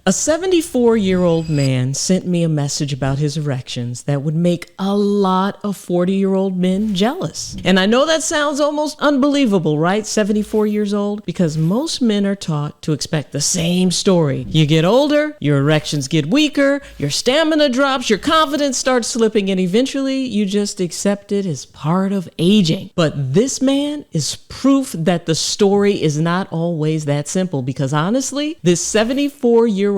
A 74-year-old man sent me a message about his erections that would make a lot of 40-year-old men jealous. And I know that sounds almost unbelievable, right? 74 years old? Because most men are taught to expect the same story. You get older, your erections get weaker, your stamina drops, your confidence starts slipping, and eventually you just accept it as part of aging. But this man is proof that the story is not always that simple, because honestly, this 74-year-old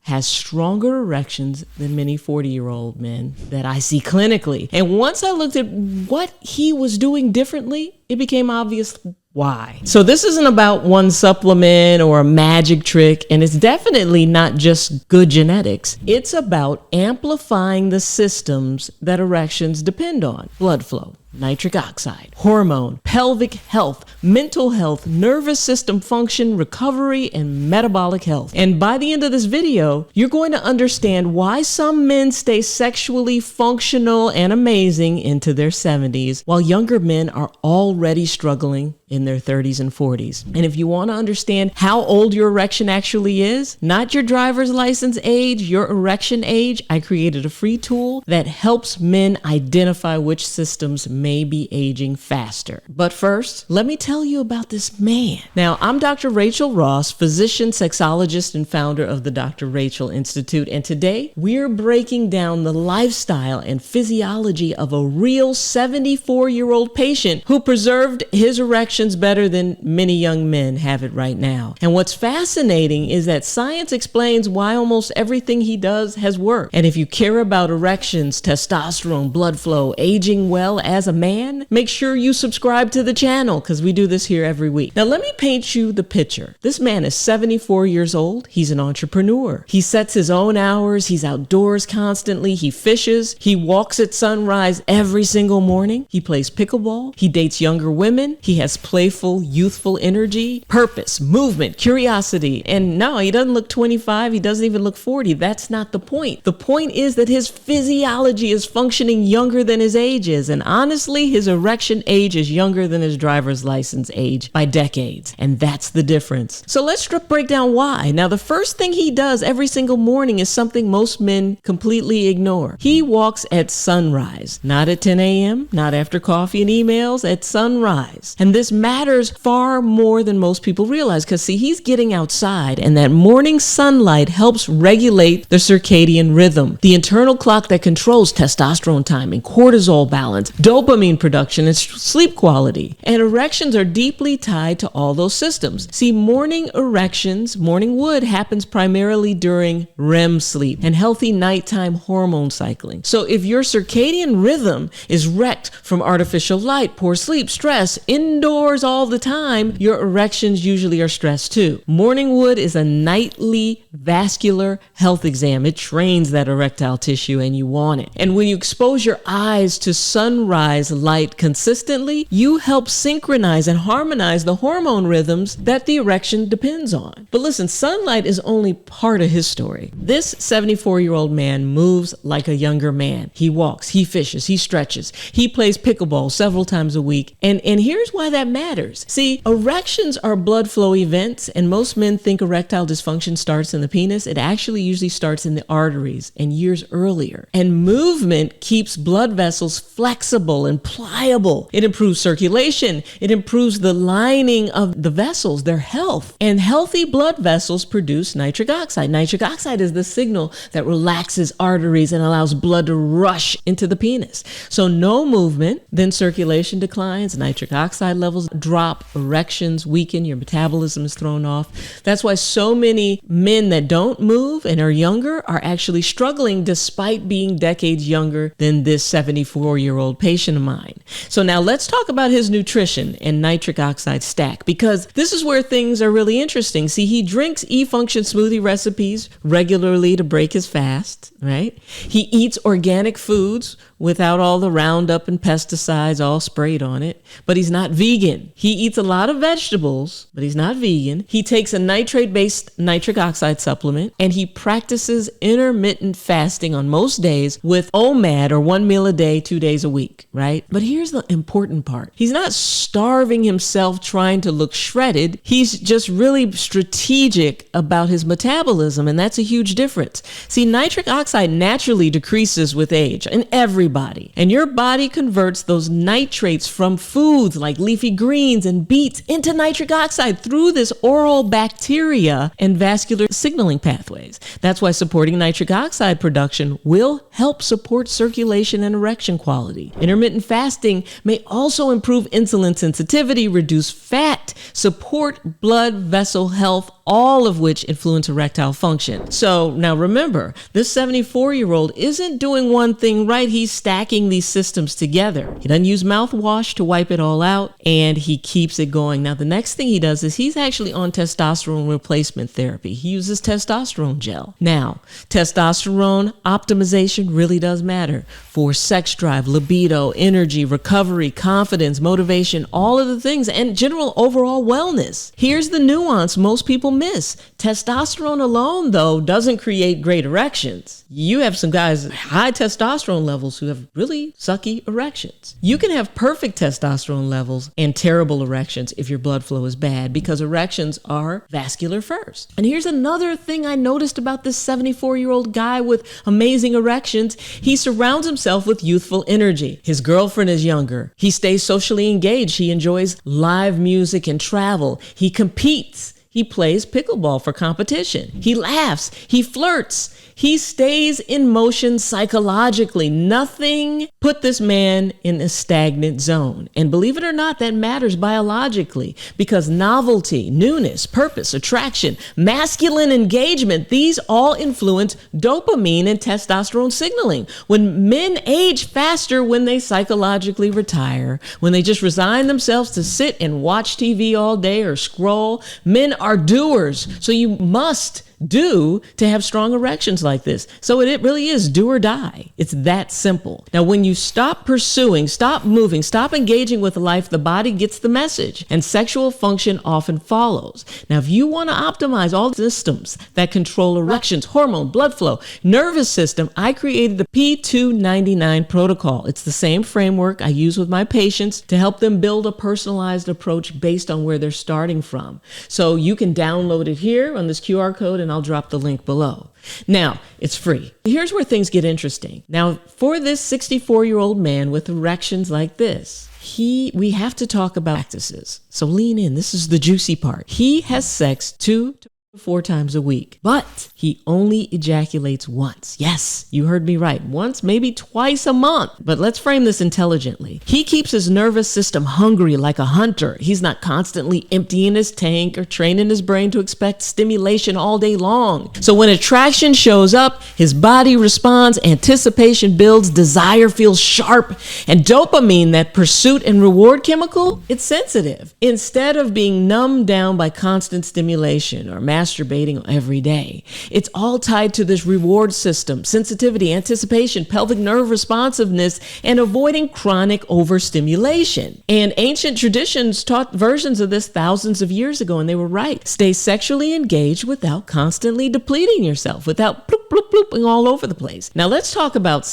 has stronger erections than many 40-year-old men that I see clinically. And once I looked at what he was doing differently, it became obvious why. So this isn't about one supplement or a magic trick, and it's definitely not just good genetics. It's about amplifying the systems that erections depend on: blood flow, nitric oxide, hormone, pelvic health, mental health, nervous system function, recovery, and metabolic health. And by the end of this video, you're going to understand why some men stay sexually functional and amazing into their 70s, while younger men are already struggling in their 30s and 40s. And if you want to understand how old your erection actually is, not your driver's license age, your erection age, I created a free tool that helps men identify which systems may be aging faster. But first, let me tell you about this man. Now, I'm Dr. Rachel Ross, physician, sexologist, and founder of the DrRachael Institute. And today, we're breaking down the lifestyle and physiology of a real 74-year-old patient who preserved his erection better than many young men have it right now. And what's fascinating is that science explains why almost everything he does has worked. And if you care about erections, testosterone, blood flow, aging well as a man, make sure you subscribe to the channel, because we do this here every week. Now let me paint you the picture. This man is 74 years old. He's an entrepreneur. He sets his own hours. He's outdoors constantly. He fishes. He walks at sunrise every single morning. He plays pickleball. He dates younger women. He has playful, youthful energy, purpose, movement, curiosity. And no, he doesn't look 25. He doesn't even look 40. That's not the point. The point is that his physiology is functioning younger than his age is. And honestly, his erection age is younger than his driver's license age by decades. And that's the difference. So let's break down why. Now, the first thing he does every single morning is something most men completely ignore. He walks at sunrise, not at 10 a.m., not after coffee and emails, at sunrise. And this matters far more than most people realize, because see, he's getting outside, and that morning sunlight helps regulate the circadian rhythm, the internal clock that controls testosterone timing, cortisol balance, dopamine production, and sleep quality. And erections are deeply tied to all those systems. See, morning erections, morning wood, happens primarily during REM sleep and healthy nighttime hormone cycling. So if your circadian rhythm is wrecked from artificial light, poor sleep, stress, indoors all the time, your erections usually are stressed too. Morning wood is a nightly vascular health exam. It trains that erectile tissue, and you want it. And when you expose your eyes to sunrise light consistently, you help synchronize and harmonize the hormone rhythms that the erection depends on. But listen, sunlight is only part of his story. This 74-year-old man moves like a younger man. He walks, he fishes, he stretches, he plays pickleball several times a week. And here's why that matters. See, erections are blood flow events, and most men think erectile dysfunction starts in the penis. It actually usually starts in the arteries and years earlier. And movement keeps blood vessels flexible and pliable. It improves circulation. It improves the lining of the vessels, their health. And healthy blood vessels produce nitric oxide. Nitric oxide is the signal that relaxes arteries and allows blood to rush into the penis. So no movement, then circulation declines, nitric oxide levels drop, erections weaken, your metabolism is thrown off. That's why so many men that don't move and are younger are actually struggling despite being decades younger than this 74-year-old patient of mine. So now let's talk about his nutrition and nitric oxide stack, because this is where things are really interesting. See, he drinks E-Function smoothie recipes regularly to break his fast, right? He eats organic foods without all the Roundup and pesticides all sprayed on it, but he's not vegan. He eats a lot of vegetables, but he's not vegan. He takes a nitrate-based nitric oxide supplement, and he practices intermittent fasting on most days with OMAD, or 1 meal a day, 2 days a week, right? But here's the important part. He's not starving himself trying to look shredded. He's just really strategic about his metabolism, and that's a huge difference. See, nitric oxide naturally decreases with age in everybody, and your body converts those nitrates from foods like leafy greens and beets into nitric oxide through this oral bacteria and vascular signaling pathways. That's why supporting nitric oxide production will help support circulation and erection quality. Intermittent fasting may also improve insulin sensitivity, reduce fat, support blood vessel health, all of which influence erectile function. So now remember, this 74-year-old isn't doing one thing right. He's stacking these systems together. He doesn't use mouthwash to wipe it all out, and he keeps it going. Now, the next thing he does is he's actually on testosterone replacement therapy. He uses testosterone gel. Now, testosterone optimization really does matter for sex drive, libido, energy, recovery, confidence, motivation, all of the things, and general overall wellness. Here's the nuance most people miss. Testosterone alone, though, doesn't create great erections. You have some guys with high testosterone levels who have really sucky erections. You can have perfect testosterone levels and terrible erections if your blood flow is bad, because erections are vascular first. And here's another thing I noticed about this 74-year-old guy with amazing erections. He surrounds himself with youthful energy. His girlfriend is younger. He stays socially engaged. He enjoys live music and travel. He competes. He plays pickleball for competition. He laughs. He flirts. He stays in motion psychologically. Nothing put this man in a stagnant zone. And believe it or not, that matters biologically, because novelty, newness, purpose, attraction, masculine engagement, these all influence dopamine and testosterone signaling. When men age faster, when they psychologically retire, when they just resign themselves to sit and watch TV all day or scroll, men are doers. So you must do to have strong erections like this. So it really is do or die. It's that simple. Now, when you stop pursuing, stop moving, stop engaging with life, the body gets the message, and sexual function often follows. Now, if you want to optimize all the systems that control erections, hormone, blood flow, nervous system, I created the P299 protocol. It's the same framework I use with my patients to help them build a personalized approach based on where they're starting from. So you can download it here on this QR code, and I'll drop the link below. Now, it's free. Here's where things get interesting. Now, for this 64-year-old man with erections like this, we have to talk about practices. So lean in. This is the juicy part. He has sex 2 to 4 times a week, but he only ejaculates once. Yes, you heard me right. Once, maybe twice a month. But let's frame this intelligently. He keeps his nervous system hungry like a hunter. He's not constantly emptying his tank or training his brain to expect stimulation all day long. So when attraction shows up, his body responds, anticipation builds, desire feels sharp, and dopamine, that pursuit and reward chemical, it's sensitive. Instead of being numbed down by constant stimulation or masturbating every day. It's all tied to this reward system, sensitivity, anticipation, pelvic nerve responsiveness, and avoiding chronic overstimulation. And ancient traditions taught versions of this thousands of years ago, and they were right. Stay sexually engaged without constantly depleting yourself, without bloop, bloop, blooping all over the place. Now let's talk about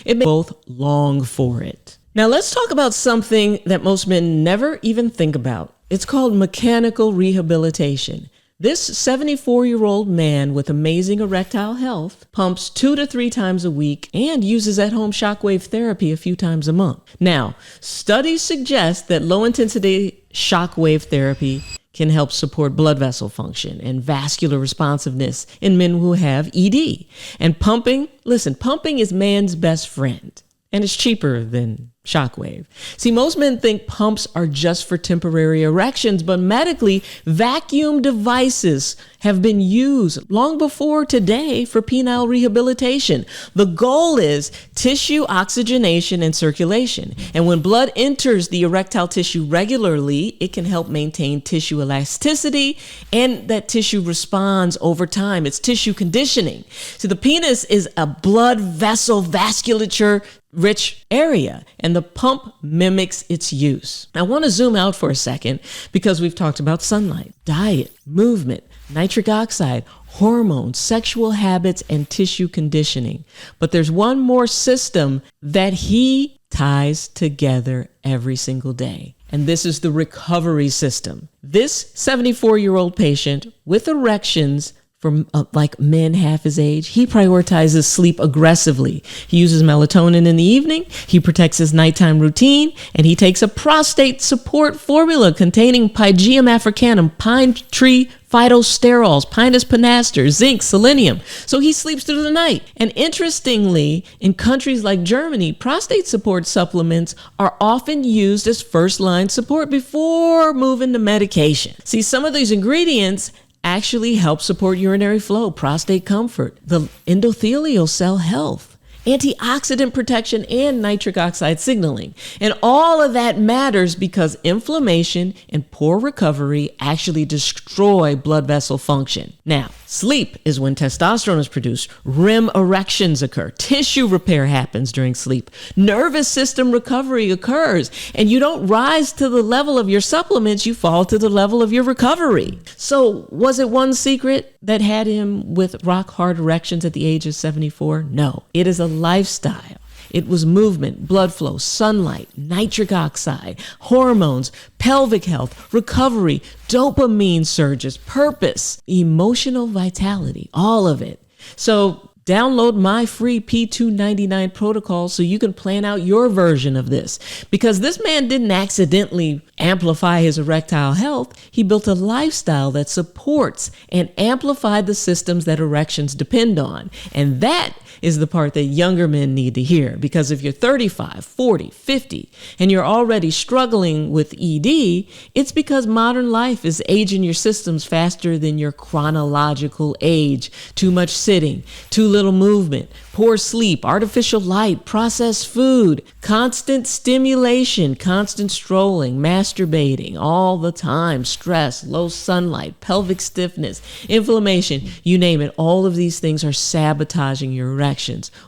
it may both long for it. Now let's talk about something that most men never even think about. It's called mechanical rehabilitation. This 74-year-old man with amazing erectile health pumps 2 to 3 times a week and uses at-home shockwave therapy a few times a month. Now, studies suggest that low-intensity shockwave therapy can help support blood vessel function and vascular responsiveness in men who have ED. And pumping is man's best friend, and it's cheaper than shockwave. See, most men think pumps are just for temporary erections, but medically, vacuum devices have been used long before today for penile rehabilitation. The goal is tissue oxygenation and circulation. And when blood enters the erectile tissue regularly, it can help maintain tissue elasticity, and that tissue responds over time. It's tissue conditioning. So the penis is a blood vessel vasculature rich area, and the pump mimics its use. I want to zoom out for a second because we've talked about sunlight, diet, movement, nitric oxide, hormones, sexual habits, and tissue conditioning. But there's one more system that he ties together every single day. And this is the recovery system. This 74-year-old patient with erections from like men half his age, he prioritizes sleep aggressively. He uses melatonin in the evening, he protects his nighttime routine, and he takes a prostate support formula containing Pygeum africanum, pine tree phytosterols, Pinus pinaster, zinc, selenium. So he sleeps through the night. And interestingly, in countries like Germany, prostate support supplements are often used as first-line support before moving to medication. See, some of these ingredients actually help support urinary flow, prostate comfort, the endothelial cell health, antioxidant protection, and nitric oxide signaling. And all of that matters because inflammation and poor recovery actually destroy blood vessel function. Now, sleep is when testosterone is produced, REM erections occur, tissue repair happens during sleep, nervous system recovery occurs, and you don't rise to the level of your supplements, you fall to the level of your recovery. So was it one secret that had him with rock hard erections at the age of 74? No, it is a lifestyle. It was movement, blood flow, sunlight, nitric oxide, hormones, pelvic health, recovery, dopamine surges, purpose, emotional vitality, all of it. So download my free P299 protocol so you can plan out your version of this. Because this man didn't accidentally amplify his erectile health. He built a lifestyle that supports and amplified the systems that erections depend on. And that is the part that younger men need to hear. Because if you're 35, 40, 50, and you're already struggling with ED, it's because modern life is aging your systems faster than your chronological age. Too much sitting, too little movement, poor sleep, artificial light, processed food, constant stimulation, constant strolling, masturbating all the time, stress, low sunlight, pelvic stiffness, inflammation, you name it. All of these things are sabotaging your erections.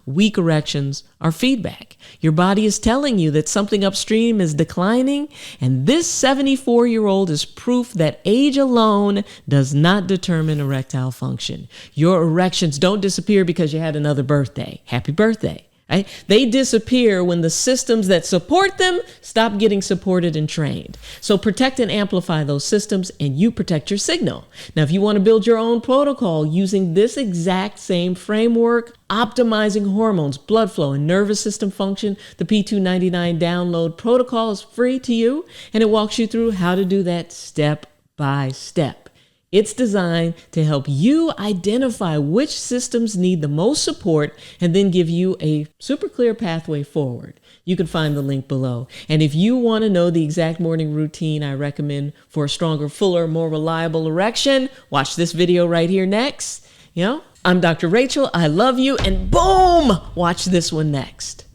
Weak erections are feedback. Your body is telling you that something upstream is declining, and this 74-year-old is proof that age alone does not determine erectile function. Your erections don't disappear because you had another birthday. Happy birthday. Right? They disappear when the systems that support them stop getting supported and trained. So protect and amplify those systems, and you protect your signal. Now, if you want to build your own protocol using this exact same framework, optimizing hormones, blood flow, and nervous system function, the P299 download protocol is free to you, and it walks you through how to do that step by step. It's designed to help you identify which systems need the most support and then give you a super clear pathway forward. You can find the link below. And if you want to know the exact morning routine I recommend for a stronger, fuller, more reliable erection, watch this video right here next. I'm DrRachael. I love you. And boom, watch this one next.